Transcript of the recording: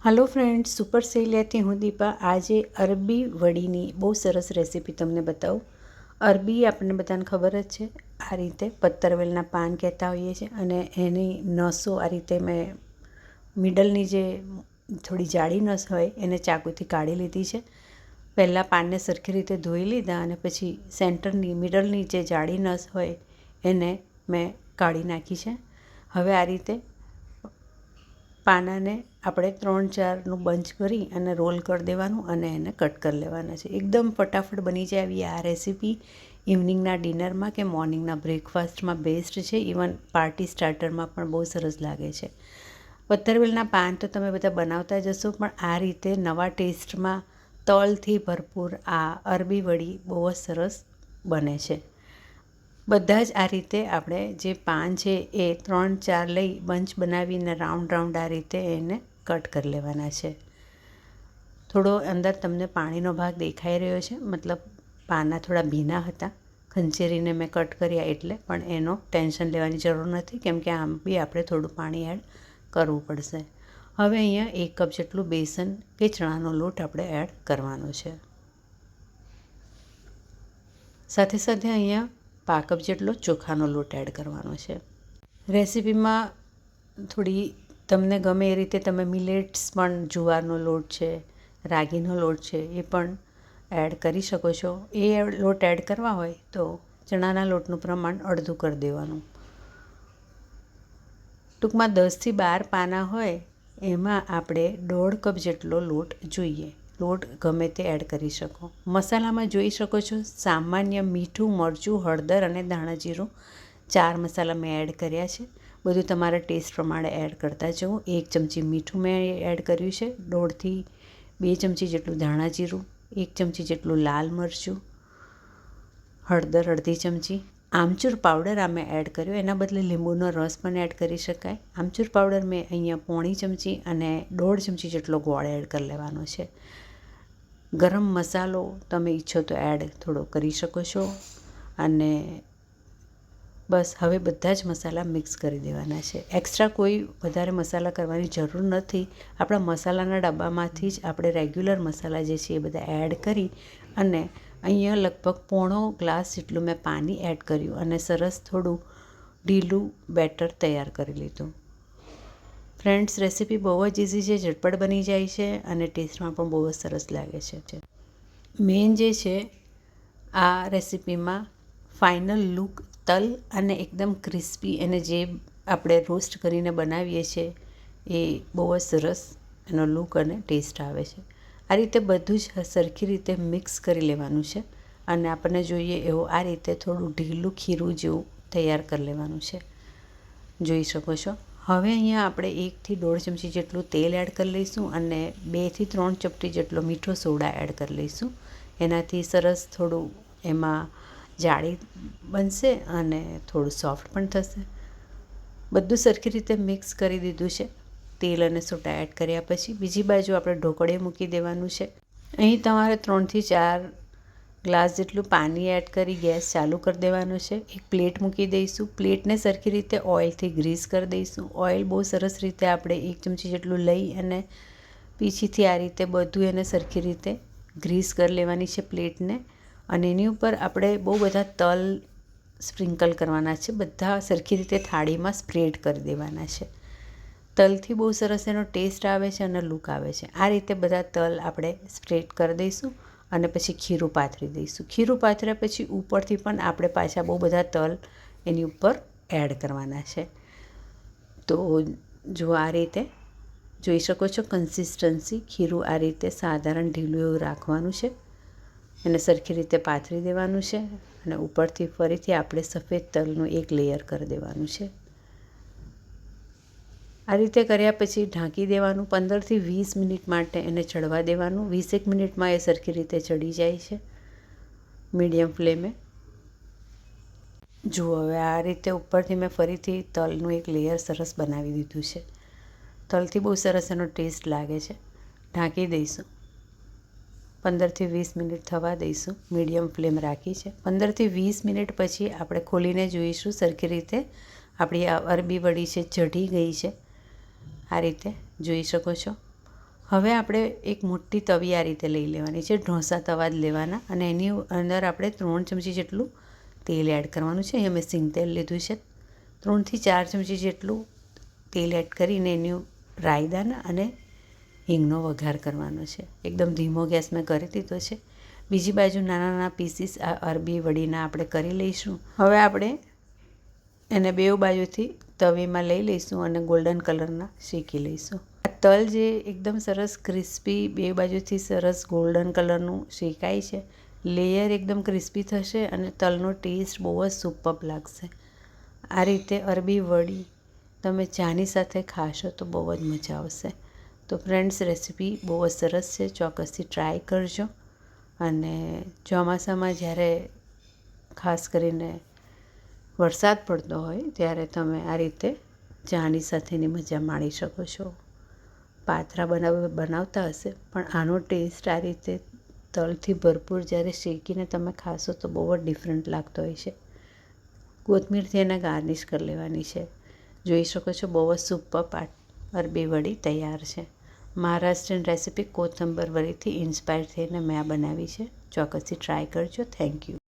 Hello friends, super સહેલિયાથી હું દીપા આજે અરબી વડીની બહુ સરસ રેસીપી તમને બતાવું. અરબી આપણને બધાને ખબર જ છે, આ રીતે પત્તરવેલના પાન કહેતા હોઈએ છીએ અને એની નસો આ રીતે મેં મિડલની જે થોડી જાડી નસ હોય એને ચાકુથી કાઢી લીધી છે. પહેલાં પાનને સરખી રીતે ધોઈ લીધા અને પછી સેન્ટરની મિડલની જે જાડી નસ હોય એને મેં કાઢી નાખી છે. હવે આ રીતે પાનાને આપણે 3-4નું બંચ કરી અને રોલ કરી દેવાનું અને એને કટ કરી લેવાના છે. એકદમ ફટાફટ બની જાય આવી આ રેસીપી ઇવનિંગના ડિનરમાં કે મોર્નિંગના બ્રેકફાસ્ટમાં બેસ્ટ છે. ઇવન પાર્ટી સ્ટાર્ટરમાં પણ બહુ સરસ લાગે છે. પત્તરવેલના પાન તો તમે બધા બનાવતા જ હશો, પણ આ રીતે નવા ટેસ્ટમાં તલથી ભરપૂર આ અરબી વડી બહુ જ સરસ બને છે. બધા જ આ રીતે આપણે જે પાન છે એ 3-4 લઈ બંચ બનાવીને રાઉન્ડ આ રીતે એને કટ કરી લેવાના છે. થોડો અંદર તમને પાણીનો ભાગ દેખાઈ રહ્યો છે, મતલબ પાના થોડા ભીના હતા. ખંચેરીને મેં કટ કર્યા એટલે, પણ એનો ટેન્શન લેવાની જરૂર નથી કેમ કે આમ બી આપણે થોડું પાણી એડ કરવું પડશે. હવે અહીંયા 1 કપ જેટલું બેસન કે ચણાનો લોટ આપણે એડ કરવાનો છે. સાથે સાથે અહીંયા 1/2 કપ જેટલો ચોખાનો લોટ એડ કરવાનો છે. રેસીપીમાં થોડી તમને ગમે એ રીતે તમે મિલેટ્સ પણ, જુવારનો લોટ છે, રાગીનો લોટ છે, એ પણ એડ કરી શકો છો. એ લોટ એડ કરવા હોય તો ચણાના લોટનું પ્રમાણ અડધું કરી દેવાનું. ટૂંકમાં 10થી 12 પાના હોય એમાં આપણે 1/2 કપ જેટલો લોટ જોઈએ. લોટ ગમે તે એડ કરી શકો. મસાલામાં જોઈ શકો છો સામાન્ય મીઠું, મરચું, હળદર અને ધાણા જીરું 4 મસાલા મેં એડ કર્યા છે. બધું તમારા ટેસ્ટ પ્રમાણે એડ કરતા જવું. 1 ચમચી મીઠું મેં એડ કર્યું છે, 1.5થી 2 ચમચી જેટલું ધાણા જીરું, 1 ચમચી જેટલું લાલ મરચું, હળદર અડધી ચમચી, આમચૂર પાવડર આ મેં એડ કર્યો, એના બદલે લીંબુનો રસ પણ એડ કરી શકાય. આમચૂર પાવડર મેં અહીંયા 1/2 ચમચી અને 1.5 ચમચી જેટલો ગોળ એડ કરી લેવાનો છે. ગરમ મસાલો તમે ઈચ્છો તો એડ થોડો કરી શકો છો. અને બસ હવે બધા જ મસાલા મિક્સ કરી દેવાના છે. એક્સ્ટ્રા કોઈ વધારે મસાલા કરવાની જરૂર નથી. આપણા મસાલાના ડબ્બામાંથી જ આપણે રેગ્યુલર મસાલા જે છે એ બધા એડ કરી અને અહીંયા લગભગ 1/4 ગ્લાસ જેટલું મેં પાણી એડ કર્યું અને સરસ થોડું ઢીલું બેટર તૈયાર કરી લીધું. ફ્રેન્ડ્સ, રેસીપી બહુ જ ઇઝી છે, ઝટપટ બની જાય છે અને ટેસ્ટમાં પણ બહુ જ સરસ લાગે છે. મેઇન જે છે આ રેસીપીમાં ફાઇનલ લુક તલ અને એકદમ ક્રિસ્પી એને જે આપણે રોસ્ટ કરીને બનાવીએ છીએ એ બહુ જ સરસ એનો લુક અને ટેસ્ટ આવે છે. આ રીતે બધું જ સરખી રીતે મિક્સ કરી લેવાનું છે અને આપણને જોઈએ એવું આ રીતે થોડું ઢીલું ખીરું જેવું તૈયાર કરી લેવાનું છે. જોઈ શકો છો. હવે અહીંયા આપણે 1થી 1.5 ચમચી જેટલું તેલ એડ કરી લઈશું અને 2થી 3 ચપટી જેટલો મીઠો સોડા એડ કરી લઈશું. એનાથી સરસ થોડું એમાં જાળી બનશે અને થોડું સોફ્ટ પણ થશે. બધું સરખી રીતે મિક્સ કરી દીધું છે. તેલ અને સોડા એડ કર્યા પછી બીજી બાજુ આપણે ઢોકળે મૂકી દેવાનું છે. અહીં તમારે 3થી 4 ગ્લાસ જેટલું પાણી એડ કરી ગેસ ચાલુ કરી દેવાનો છે. એક પ્લેટ મૂકી દઈશું. પ્લેટને સરખી રીતે ઓઇલથી ગ્રીસ કરી દઈશું. ઓઇલ બહુ સરસ રીતે આપણે 1 ચમચી જેટલું લઈ અને પીછીથી આ રીતે બધું એને સરખી રીતે ગ્રીસ કરી લેવાની છે પ્લેટને. અને એની ઉપર આપણે બહુ બધા તલ સ્પ્રિંકલ કરવાના છે. બધા સરખી રીતે થાળીમાં સ્પ્રેડ કરી દેવાના છે. તલથી બહુ સરસ એનો ટેસ્ટ આવે છે અને લુક આવે છે. આ રીતે બધા તલ આપણે સ્પ્રેડ કરી દઈશું અને પછી ખીરું પાથરી દઈશું. ખીરું પાથર્યા પછી ઉપરથી પણ આપણે પાછા બહુ બધા તલ એની ઉપર એડ કરવાના છે. તો જો આ રીતે જોઈ શકો છો કન્સિસ્ટન્સી. ખીરું આ રીતે સાધારણ ઢીલું એવું રાખવાનું છે. એને સરખી રીતે પાથરી દેવાનું છે અને ઉપરથી ફરીથી આપણે સફેદ તલનું એક લેયર કરી દેવાનું છે. આ રીતે કર્યા પછી ઢાંકી દેવાનું. 15થી 20 મિનિટ માટે એને ચડવા દેવાનું. 20 મિનિટમાં એ સરખી રીતે ચડી જાય છે મીડિયમ ફ્લેમે. જુઓ હવે આ રીતે ઉપરથી મેં ફરીથી તલનું એક લેયર સરસ બનાવી દીધું છે. તલથી બહુ સરસ એનો ટેસ્ટ લાગે છે. ઢાંકી દઈશું. 15થી 20 મિનિટ થવા દઈશું. મીડિયમ ફ્લેમ રાખી છે. 15થી 20 મિનિટ પછી આપણે ખોલીને જોઈશું સરખી રીતે આપણી આ અરબી વડી છે ચઢી ગઈ છે. આ રીતે જોઈ શકો છો. હવે આપણે એક મોટી તવી આ રીતે લઈ લેવાની છે, ઢોસા તવા જ લેવાના, અને એની અંદર આપણે 3 ચમચી જેટલું તેલ એડ કરવાનું છે. અહીંયા મેં સિંગ તેલ લીધું છે. 3 થી 4 ચમચી જેટલું તેલ એડ કરીને એની રાયદાના અને હિંગનો વઘાર કરવાનો છે. એકદમ ધીમો ગેસ મેં કરી દીધો છે. બીજી બાજુ નાના નાના પીસીસ આ અરબી વડીના આપણે કરી લઈશું. હવે આપણે એને બેઉ બાજુથી તવીમાં લઈ લઈશું અને ગોલ્ડન કલરના શેકી લઈશું. આ તલ જે એકદમ સરસ ક્રિસ્પી બે બાજુથી સરસ ગોલ્ડન કલરનું શેકાય છે, લેયર એકદમ ક્રિસ્પી થશે અને તલનો ટેસ્ટ બહુ જ સુપર્બ લાગશે. આ રીતે અરબી વડી તમે ચાની સાથે ખાશો તો બહુ જ મજા આવશે. તો ફ્રેન્ડ્સ, રેસીપી બહુ જ સરસ છે, ચોક્કસથી ટ્રાય કરજો. અને ચોમાસામાં જ્યારે ખાસ કરીને વરસાદ પડતો હોય ત્યારે તમે આ રીતે ચાની સાથેની મજા માણી શકો છો. પાતરા બનાવતા હશે, પણ આનો ટેસ્ટ આ રીતે તલથી ભરપૂર જ્યારે શેકીને તમે ખાશો તો બહુ જ ડિફરન્ટ લાગતો હોય છે. કોથમીરથી એને ગાર્નિશ કરી લેવાની છે. જોઈ શકો છો બહુ જ સુપર્બ અરબી વડી તૈયાર છે. મહારાષ્ટ્રીયન રેસીપી કોથંબર વડીથી ઇન્સ્પાયર થઈને મેં આ બનાવી છે. ચોક્કસથી ટ્રાય કરજો. Thank you.